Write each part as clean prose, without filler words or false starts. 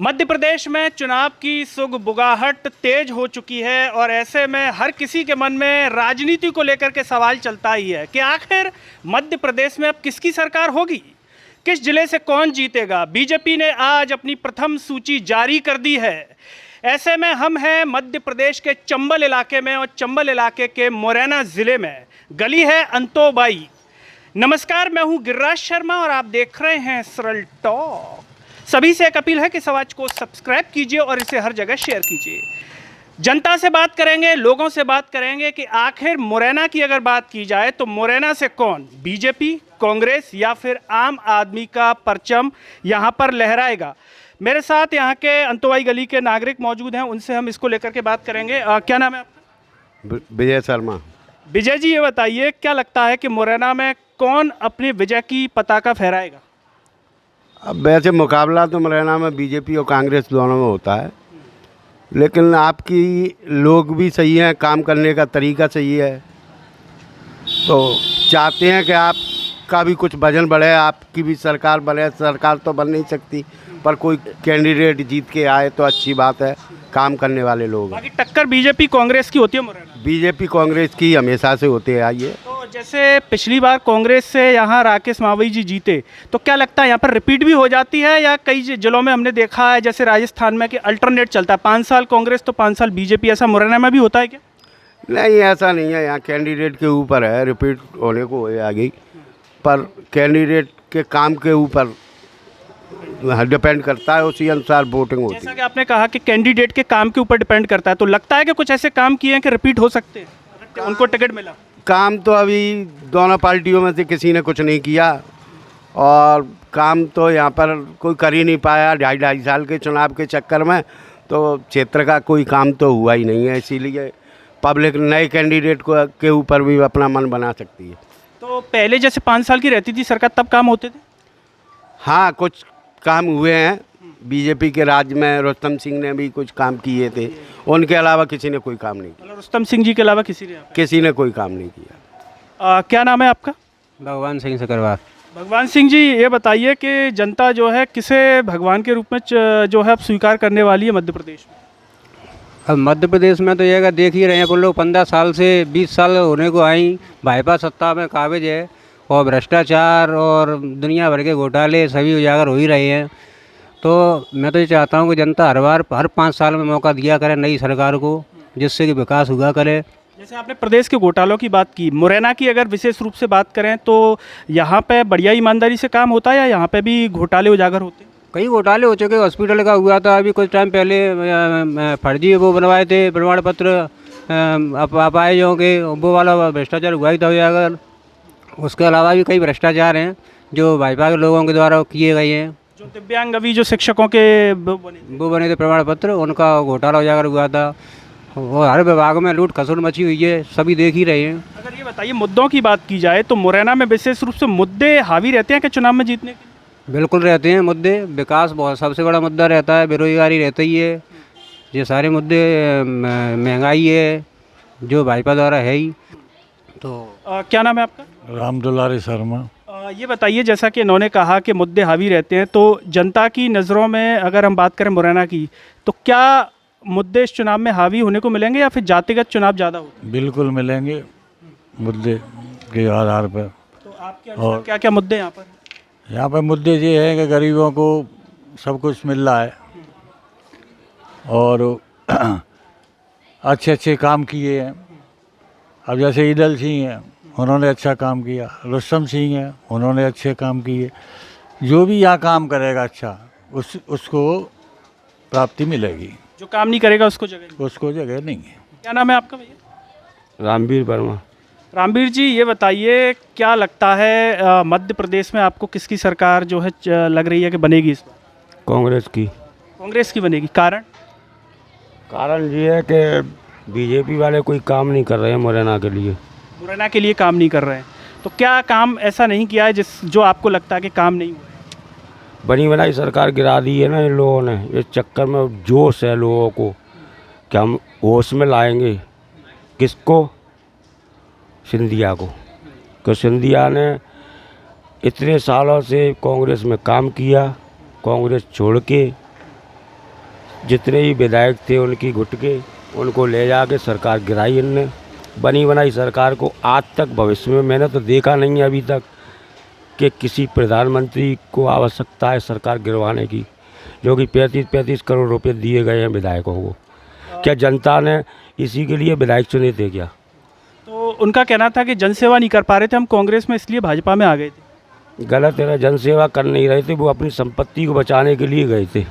मध्य प्रदेश में चुनाव की सुगबुगाहट तेज हो चुकी है और ऐसे में हर किसी के मन में राजनीति को लेकर के सवाल चलता ही है कि आखिर मध्य प्रदेश में अब किसकी सरकार होगी, किस जिले से कौन जीतेगा। बीजेपी ने आज अपनी प्रथम सूची जारी कर दी है। ऐसे में हम हैं मध्य प्रदेश के चंबल इलाके में और चंबल इलाके के मुरैना ज़िले में गली है अंतोबाई। नमस्कार, मैं हूं गिरिराज शर्मा और आप देख रहे हैं सरल टॉक। सभी से एक अपील है कि समाज को सब्सक्राइब कीजिए और इसे हर जगह शेयर कीजिए। जनता से बात करेंगे, लोगों से बात करेंगे कि आखिर मुरैना की अगर बात की जाए तो मुरैना से कौन, बीजेपी, कांग्रेस या फिर आम आदमी का परचम यहां पर लहराएगा। मेरे साथ यहां के अंतोबाई गली के नागरिक मौजूद हैं, उनसे हम इसको लेकर के बात करेंगे। क्या नाम है आपका? विजय शर्मा। विजय जी, ये बताइए क्या लगता है कि मुरैना में कौन अपनी विजय की पताका फहराएगा? अब वैसे मुकाबला तो मुरैना में बीजेपी और कांग्रेस दोनों में होता है, लेकिन आपकी लोग भी सही हैं, काम करने का तरीका सही है, तो चाहते हैं कि आपका भी कुछ वजन बढ़े, आपकी भी सरकार बने। सरकार तो बन नहीं सकती, पर कोई कैंडिडेट जीत के आए तो अच्छी बात है, काम करने वाले लोग। बाकी टक्कर बीजेपी कांग्रेस की होती है मुरैना? बीजेपी कांग्रेस की हमेशा से होते आई है। तो जैसे पिछली बार कांग्रेस से यहाँ राकेश मावई जी जीते, तो क्या लगता है यहाँ पर रिपीट भी हो जाती है, या कई जिलों में हमने देखा है जैसे राजस्थान में कि अल्टरनेट चलता है, 5 साल कांग्रेस तो 5 साल बीजेपी, ऐसा मुरैना में भी होता है क्या? नहीं, ऐसा नहीं है। यहाँ कैंडिडेट के ऊपर है, रिपीट होने को आ गई, पर कैंडिडेट के काम के ऊपर डिपेंड करता है, उसी अनुसार वोटिंग होती है। जैसा कि आपने कहा कि कैंडिडेट के काम के ऊपर डिपेंड करता है, तो लगता है कि कुछ ऐसे काम किए हैं कि रिपीट हो सकते हैं अगर उनको टिकट मिला? काम तो अभी दोनों पार्टियों में से किसी ने कुछ नहीं किया, और काम तो यहाँ पर कोई कर ही नहीं पाया। 2.5 साल के चुनाव के चक्कर में तो क्षेत्र का कोई काम तो हुआ ही नहीं है, इसीलिए पब्लिक नए कैंडिडेट को के ऊपर भी अपना मन बना सकती है। तो पहले जैसे 5 साल की रहती थी सरकार, तब काम होते थे? हाँ, कुछ काम हुए हैं। बीजेपी के राज में रुस्तम सिंह ने भी कुछ काम किए थे, उनके अलावा किसी ने कोई काम नहीं किया। मतलब रुस्तम सिंह जी के अलावा किसी ने कोई काम नहीं किया। क्या नाम है आपका? भगवान सिंह सकरवार। भगवान सिंह जी, ये बताइए कि जनता जो है किसे भगवान के रूप में जो है अब स्वीकार करने वाली है मध्य प्रदेश में? अब मध्य प्रदेश में तो ये देख ही रहे हैं, अपन लोग 15 साल से 20 साल होने को आई, भाजपा सत्ता में काबिज है और भ्रष्टाचार और दुनिया भर के घोटाले सभी उजागर हो ही रहे हैं। तो मैं तो ये चाहता हूँ कि जनता हर 5 साल में मौका दिया करे नई सरकार को, जिससे कि विकास हुआ करे। जैसे आपने प्रदेश के घोटालों की बात की, मुरैना की अगर विशेष रूप से बात करें तो यहाँ पे बढ़िया ईमानदारी से काम होता है या यहाँ पे भी घोटाले उजागर होते हैं? कई घोटाले हो चुके। हॉस्पिटल का हुआ था अभी कुछ टाइम पहले, फर्जी वो बनवाए थे प्रमाण पत्र, अपाहिजों के, वो वाला भ्रष्टाचार हुआ ही था उजागर। उसके अलावा भी कई भ्रष्टाचार हैं जो भाजपा के लोगों के द्वारा किए गए हैं। जो दिव्यांग अभी जो शिक्षकों के वो बने थे प्रमाण पत्र, उनका घोटाला उजागर हुआ था। और हर विभाग में लूट खसुट मची हुई है, सभी देख ही रहे हैं। अगर ये बताइए मुद्दों की बात की जाए तो मुरैना में विशेष रूप से मुद्दे हावी रहते हैं कि चुनाव में जीतने के? बिल्कुल रहते हैं मुद्दे। विकास बहुत सबसे बड़ा मुद्दा रहता है, बेरोजगारी रहती ही है, ये सारे मुद्दे, महंगाई है जो भाजपा द्वारा है ही। तो क्या नाम है आपका? रामदुलारी शर्मा। ये बताइए, जैसा कि इन्होंने कहा कि मुद्दे हावी रहते हैं, तो जनता की नज़रों में अगर हम बात करें मुरैना की, तो क्या मुद्दे इस चुनाव में हावी होने को मिलेंगे या फिर जातिगत चुनाव ज़्यादा होगा? बिल्कुल मिलेंगे मुद्दे के आधार पर। तो आपके अनुसार क्या क्या मुद्दे यहाँ पर? यहाँ पर मुद्दे ये हैं कि गरीबों को सब कुछ मिल रहा है और अच्छे अच्छे काम किए हैं। अब जैसे ईदल सिंह हैं, उन्होंने अच्छा काम किया। रुस्तम सिंह हैं, उन्होंने अच्छे काम किए। जो भी यहाँ काम करेगा अच्छा, उसको प्राप्ति मिलेगी। जो काम नहीं करेगा उसको जगह नहीं है। क्या नाम है आपका भैया? रामवीर वर्मा। रामवीर जी, ये बताइए क्या लगता है मध्य प्रदेश में आपको किसकी सरकार जो है लग रही है कि बनेगी इस बार? कांग्रेस की। कांग्रेस की बनेगी? कारण ये है कि बीजेपी वाले कोई काम नहीं कर रहे हैं मुरैना के लिए काम नहीं कर रहे हैं। तो क्या काम ऐसा नहीं किया है जो आपको लगता है कि काम नहीं हुआ है? बनी बनाई सरकार गिरा दी है ना इन लोगों ने। इस चक्कर में जोश है लोगों को कि हम होश में लाएंगे किसको? सिंधिया को। कि सिंधिया ने इतने सालों से कांग्रेस में काम किया, कांग्रेस छोड़ के जितने ही विधायक थे उनकी गुटके उनको ले जाके सरकार गिराई इनने। बनी बनाई सरकार को आज तक भविष्य में मैंने तो देखा नहीं है अभी तक कि किसी प्रधानमंत्री को आवश्यकता है सरकार गिरवाने की, जो कि 35-35 करोड़ रुपए दिए गए हैं विधायकों को। क्या जनता ने इसी के लिए विधायक चुने थे क्या? तो उनका कहना था कि जनसेवा नहीं कर पा रहे थे हम कांग्रेस में, इसलिए भाजपा में आ गए थे। गलत है ना, जनसेवा कर नहीं रहे थे, वो अपनी संपत्ति को बचाने के लिए गए थे।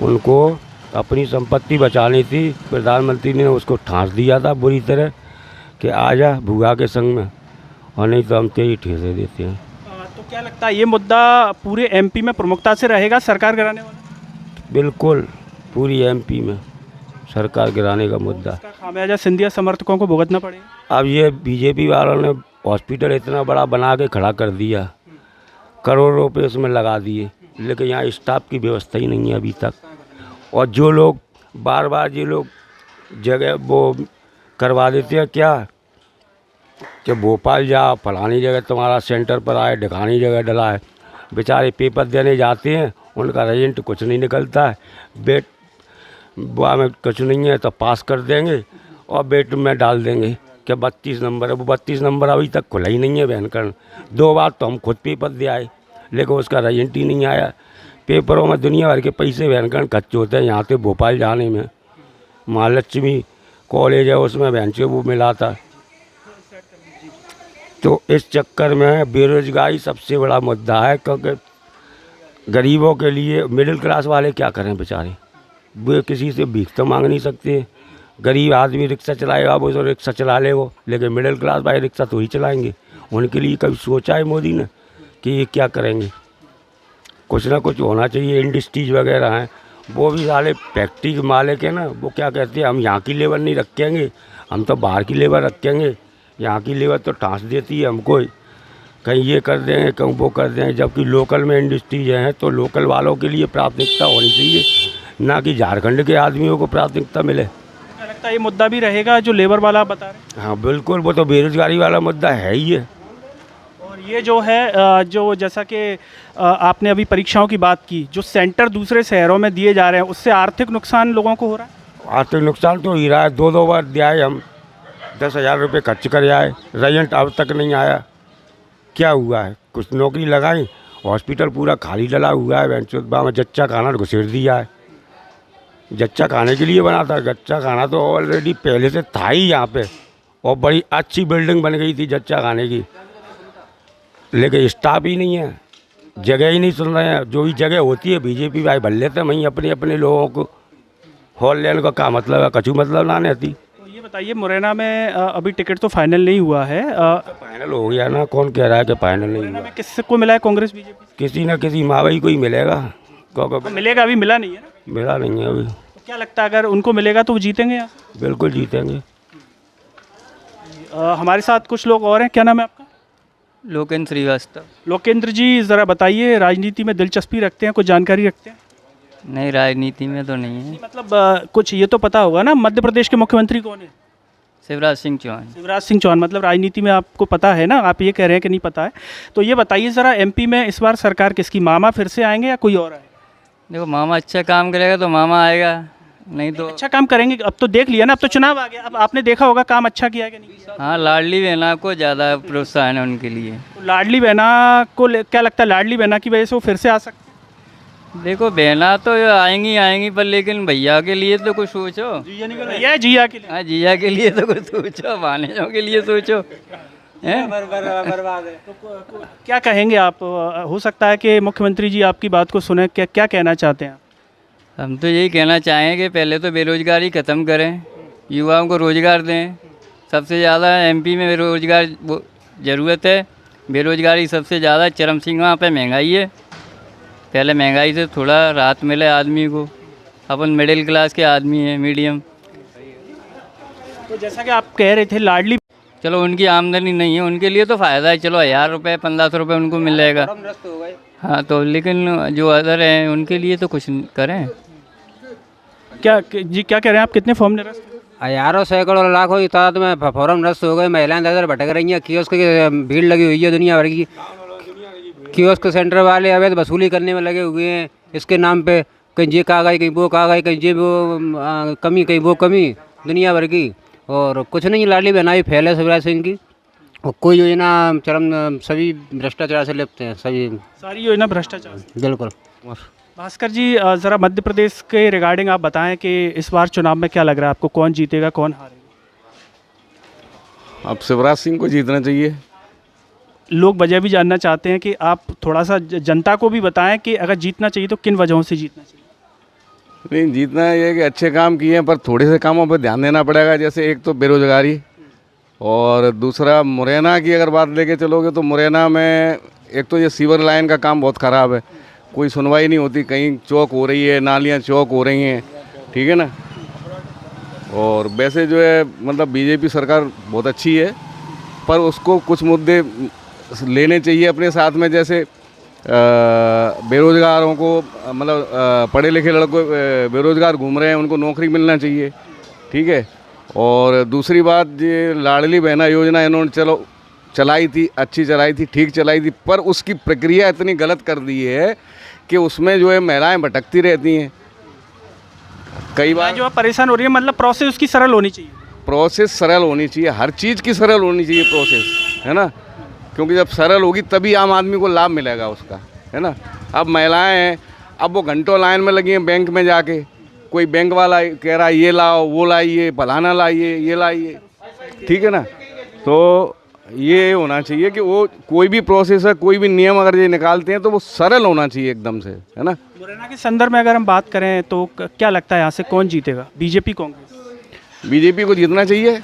उनको अपनी संपत्ति बचानी थी, प्रधानमंत्री ने उसको ठांस दिया था बुरी तरह कि आजा भूआ के संग में, और नहीं तो हम तेरी ठेसे देते हैं। तो क्या लगता है ये मुद्दा पूरे एमपी में प्रमुखता से रहेगा सरकार गिराने वाला? बिल्कुल पूरी एमपी में सरकार गिराने का मुद्दा। इसका खामियाजा सिंधिया समर्थकों को भुगतना पड़ेगा। अब ये बीजेपी वालों ने हॉस्पिटल इतना बड़ा बना के खड़ा कर दिया, करोड़ों रुपए उसमें लगा दिए, लेकिन यहाँ स्टाफ की व्यवस्था ही नहीं है अभी तक। और जो लोग बार बार ये लोग जगह वो करवा देते हैं क्या कि भोपाल जा, फलानी जगह तुम्हारा सेंटर पर आए, ढकानी जगह डला है, बेचारे पेपर देने जाते हैं, उनका रिजल्ट कुछ नहीं निकलता है, बेट बुआ में कुछ नहीं है तो पास कर देंगे और बेट में डाल देंगे कि 32 नंबर है। वो 32 नंबर अभी तक खुला ही नहीं है भयंकर। 2 बार तो हम खुद पेपर दे आए, लेकिन उसका रिजल्ट ही नहीं आया। पेपरों में दुनिया भर के पैसे भयंकर खर्च होते हैं। यहाँ से भोपाल जाने में महालक्ष्मी कॉलेज है, उसमें भैंसे वो मिला था। तो इस चक्कर में बेरोजगारी सबसे बड़ा मुद्दा है, क्योंकि गरीबों के लिए मिडिल क्लास वाले क्या करें बेचारे, वे किसी से भीख तो मांग नहीं सकते। गरीब आदमी रिक्शा चलाएगा वो तो रिक्शा चला ले वो, लेकिन मिडिल क्लास भाई रिक्शा तो ही चलाएंगे। उनके लिए कभी सोचा है मोदी ने कि ये क्या करेंगे? कुछ ना कुछ होना चाहिए। इंडस्ट्रीज वगैरह हैं, वो भी साले फैक्ट्री के मालिक है ना, वो क्या कहते हैं हम यहाँ की लेबर नहीं रखेंगे, हम तो बाहर की लेबर रखेंगे। यहाँ की लेबर तो टाँस देती है हमको, कहीं ये कर देंगे कहीं वो कर देंगे। जबकि लोकल में इंडस्ट्रीज हैं तो लोकल वालों के लिए प्राथमिकता होनी चाहिए, ना कि झारखंड के आदमियों को प्राथमिकता मिले। क्या लगता है ये मुद्दा भी रहेगा जो लेबर वाला आप बता रहे हैं? हाँ बिल्कुल, वो तो बेरोजगारी वाला मुद्दा है ही है। और ये जो है जो जैसा कि आपने अभी परीक्षाओं की बात की, जो सेंटर दूसरे शहरों में दिए जा रहे हैं उससे आर्थिक नुकसान लोगों को हो रहा है। आर्थिक नुकसान तो ही रहा है। 2 बार दिया है, हम 10,000 रुपये खर्च कर आए, रिजल्ट अब तक नहीं आया। क्या हुआ है? कुछ नौकरी लगाई, हॉस्पिटल पूरा खाली डला हुआ है। बेंचोदबा में जच्चा खाना घुसेड़ दिया है। जच्चा खाने के लिए बना था, जच्चा खाना तो ऑलरेडी पहले से था ही यहाँ पे, और बड़ी अच्छी बिल्डिंग बन गई थी जच्चा खाने की, लेकिन स्टाफ ही नहीं है, जगह ही नहीं सुन रहे हैं। जो भी जगह होती है बीजेपी भाई भर लेते हैं वहीं अपने अपने लोगों को। हॉल लेने का क्या मतलब है? कछु मतलब ना नहीं। तो ये बताइए मुरैना में अभी टिकट तो फाइनल नहीं हुआ है, फाइनल हो गया ना, कौन कह रहा है कि फाइनल नहीं मुरैना हुआ? में किससे को मिला है कांग्रेस बीजेपी? किसी न किसी मावई को ही मिलेगा, क्योंकि मिलेगा, अभी मिला नहीं है ना। मिला नहीं है अभी। तो क्या लगता है अगर उनको मिलेगा तो वो जीतेंगे यहाँ? बिल्कुल जीतेंगे। हमारे साथ कुछ लोग और हैं, क्या नाम है आपका? लोकेंद्र श्रीवास्तव। लोकेंद्र जी ज़रा बताइए, राजनीति में दिलचस्पी रखते हैं, कुछ जानकारी रखते हैं? नहीं, राजनीति में तो नहीं है। मतलब कुछ ये तो पता होगा ना मध्य प्रदेश के मुख्यमंत्री कौन है? शिवराज सिंह चौहान। शिवराज सिंह चौहान। मतलब राजनीति में आपको पता है ना, आप ये कह रहे हैं कि नहीं पता है। तो ये बताइए ज़रा, एमपी में इस बार सरकार किसकी? मामा फिर से आएंगे या कोई और आएगा? देखो, मामा अच्छा काम करेगा तो मामा आएगा, नहीं तो अच्छा काम करेंगे। अब तो देख लिया ना, अब तो चुनाव आ गया, अब आपने देखा होगा काम अच्छा किया है कि नहीं किया। हाँ, लाडली बहना को ज़्यादा प्रोत्साहन है उनके लिए। तो लाडली बहना को क्या लगता है, लाडली बहना की वजह से वो फिर से आ सकते हैं? देखो, बहना तो आएंगी पर लेकिन भैया के लिए तो कुछ सोचो। भैया जिया के लिए। हाँ, जिया के लिए तो कुछ सोचो, भानेजों के लिए सोचो। हैं? तो क्या कहेंगे आप? हो सकता है कि मुख्यमंत्री जी आपकी बात को सुने, क्या क्या कहना चाहते हैं आप? हम तो यही कहना चाहेंगे कि पहले तो बेरोजगारी ख़त्म करें, युवाओं को रोज़गार दें। सबसे ज़्यादा एमपी में बेरोजगार ज़रूरत है, बेरोजगारी सबसे ज़्यादा चरम सीमा पे महंगाई है। पहले महंगाई से थोड़ा राहत मिले आदमी को। अपन मिडिल क्लास के आदमी हैं, मीडियम। तो जैसा कि आप कह रहे थे लाडली, चलो उनकी आमदनी नहीं है, उनके लिए तो फ़ायदा है। चलो 1000 रुपये 1500 रुपये उनको मिल जाएगा। हाँ, तो लेकिन जो अदर हैं उनके लिए तो कुछ करें। क्या जी क्या कह रहे हैं आप? कितने फॉर्म निरस्त? हज़ारों सैकड़ों लाखों की तादाद में फॉर्म निरस्त हो गए। महिलाएं दर भटक रही हैं, कियोस्क की भीड़ लगी हुई है दुनिया भर की। कियोस्क सेंटर वाले अवैध वसूली करने में लगे हुए हैं इसके नाम पे। कहीं ये कहा गई, कहीं वो कहा गई, कहीं ये वो कमी, कहीं वो कमी, दुनिया भर की। और कुछ नहीं, लाडली बहनाई फैल है शिवराज सिंह की। और कोई योजना चरम, सभी भ्रष्टाचार से लिप्त हैं, सभी सारी योजना भ्रष्टाचार। बिल्कुल। भास्कर जी, ज़रा मध्य प्रदेश के रिगार्डिंग आप बताएं कि इस बार चुनाव में क्या लग रहा है आपको, कौन जीतेगा कौन हारेगा? अब शिवराज सिंह को जीतना चाहिए। लोग वजह भी जानना चाहते हैं कि आप थोड़ा सा जनता को भी बताएं कि अगर जीतना चाहिए तो किन वजहों से जीतना चाहिए। नहीं, जीतना ये है कि अच्छे काम किए हैं, पर थोड़े से कामों पर ध्यान देना पड़ेगा। जैसे एक तो बेरोजगारी, और दूसरा मुरैना की अगर बात लेके चलोगे तो मुरैना में एक तो ये सीवर लाइन का काम बहुत ख़राब है, कोई सुनवाई नहीं होती, कहीं चौक हो रही है, नालियाँ चौक हो रही हैं, ठीक है ना। और वैसे जो है मतलब बीजेपी सरकार बहुत अच्छी है, पर उसको कुछ मुद्दे लेने चाहिए अपने साथ में। जैसे बेरोजगारों को, मतलब पढ़े लिखे लड़कों बेरोजगार घूम रहे हैं, उनको नौकरी मिलना चाहिए, ठीक है। और दूसरी बात, ये लाडली बहना योजना इन्होंने चलो चलाई थी, अच्छी चलाई थी, ठीक चलाई थी, पर उसकी प्रक्रिया इतनी गलत कर दी है कि उसमें जो है महिलाएं भटकती रहती हैं कई बार। जो परेशान हो रही है, मतलब प्रोसेस उसकी सरल होनी चाहिए। प्रोसेस सरल होनी चाहिए, हर चीज़ की सरल होनी चाहिए प्रोसेस, है ना। क्योंकि जब सरल होगी तभी आम आदमी को लाभ मिलेगा उसका, है ना। अब महिलाएं हैं, अब वो घंटों लाइन में लगी हैं बैंक में जाके, कोई बैंक वाला कह रहा है ये लाओ, वो लाइए, फलाना लाइए, ये लाइए, ठीक है ना। तो ये होना चाहिए कि वो कोई भी प्रोसेस है, कोई भी नियम अगर ये निकालते हैं तो वो सरल होना चाहिए एकदम से, है ना। मुरैना के संदर्भ में अगर हम बात करें तो क्या लगता है यहाँ से कौन जीतेगा, बीजेपी कांग्रेस? बीजेपी को जीतना चाहिए,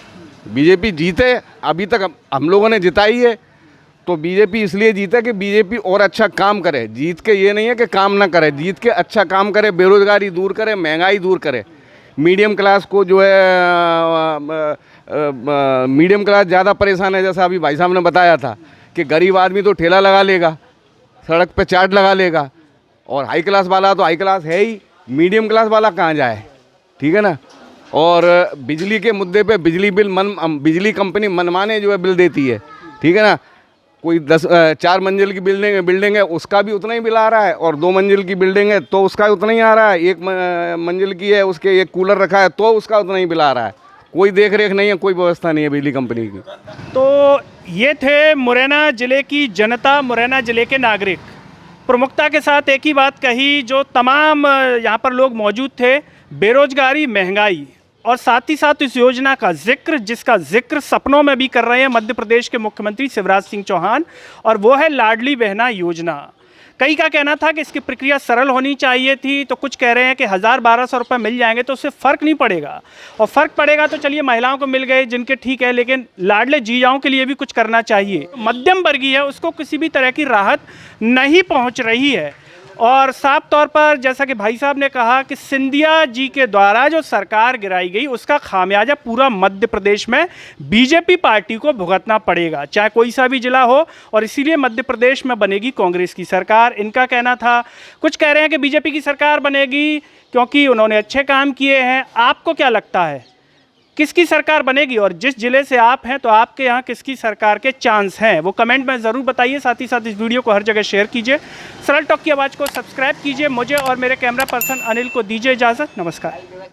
बीजेपी जीते। अभी तक हम लोगों ने जिताई है, तो बीजेपी इसलिए जीता कि बीजेपी और अच्छा काम करे। जीत के ये नहीं है कि काम ना करे, जीत के अच्छा काम करे, बेरोजगारी दूर करे, महंगाई दूर करे, मीडियम क्लास को जो है मीडियम क्लास ज़्यादा परेशान है। जैसा अभी भाई साहब ने बताया था कि गरीब आदमी तो ठेला लगा लेगा, सड़क पे चाट लगा लेगा, और हाई क्लास वाला तो हाई क्लास है ही, मीडियम क्लास वाला कहाँ जाए, ठीक है ना। और बिजली के मुद्दे पे बिजली बिल बिजली कंपनी मनमाने जो है बिल देती है, ठीक है ना। कोई 4 मंजिल की बिल्डिंग है उसका भी उतना ही बिल आ रहा है, और 2 मंजिल की बिल्डिंग है तो उसका उतना ही आ रहा है, 1 मंजिल की है उसके एक कूलर रखा है तो उसका उतना ही बिल आ रहा है। कोई देख रेख नहीं है, कोई व्यवस्था नहीं है बिजली कंपनी की। तो ये थे मुरैना ज़िले की जनता, मुरैना ज़िले के नागरिक। प्रमुखता के साथ एक ही बात कही जो तमाम यहाँ पर लोग मौजूद थे, बेरोजगारी, महंगाई, और साथ ही साथ इस योजना का जिक्र, जिसका जिक्र सपनों में भी कर रहे हैं मध्य प्रदेश के मुख्यमंत्री शिवराज सिंह चौहान, और वो है लाडली बहना योजना। कई का कहना था कि इसकी प्रक्रिया सरल होनी चाहिए थी, तो कुछ कह रहे हैं कि 1000-1200 रुपये मिल जाएंगे तो उससे फ़र्क नहीं पड़ेगा, और फ़र्क पड़ेगा तो चलिए महिलाओं को मिल गए जिनके ठीक है, लेकिन लाडले जीजाओं के लिए भी कुछ करना चाहिए। मध्यम वर्गीय है, उसको किसी भी तरह की राहत नहीं पहुंच रही है। और साफ तौर पर जैसा कि भाई साहब ने कहा कि सिंधिया जी के द्वारा जो सरकार गिराई गई उसका खामियाजा पूरा मध्य प्रदेश में बीजेपी पार्टी को भुगतना पड़ेगा, चाहे कोई सा भी जिला हो, और इसीलिए मध्य प्रदेश में बनेगी कांग्रेस की सरकार, इनका कहना था। कुछ कह रहे हैं कि बीजेपी की सरकार बनेगी क्योंकि उन्होंने अच्छे काम किए हैं। आपको क्या लगता है किसकी सरकार बनेगी, और जिस जिले से आप हैं तो आपके यहाँ किसकी सरकार के चांस हैं, वो कमेंट में ज़रूर बताइए। साथ ही साथ इस वीडियो को हर जगह शेयर कीजिए। सरल टॉक की आवाज़ को सब्सक्राइब कीजिए। मुझे और मेरे कैमरा पर्सन अनिल को दीजिए इजाज़त। नमस्कार।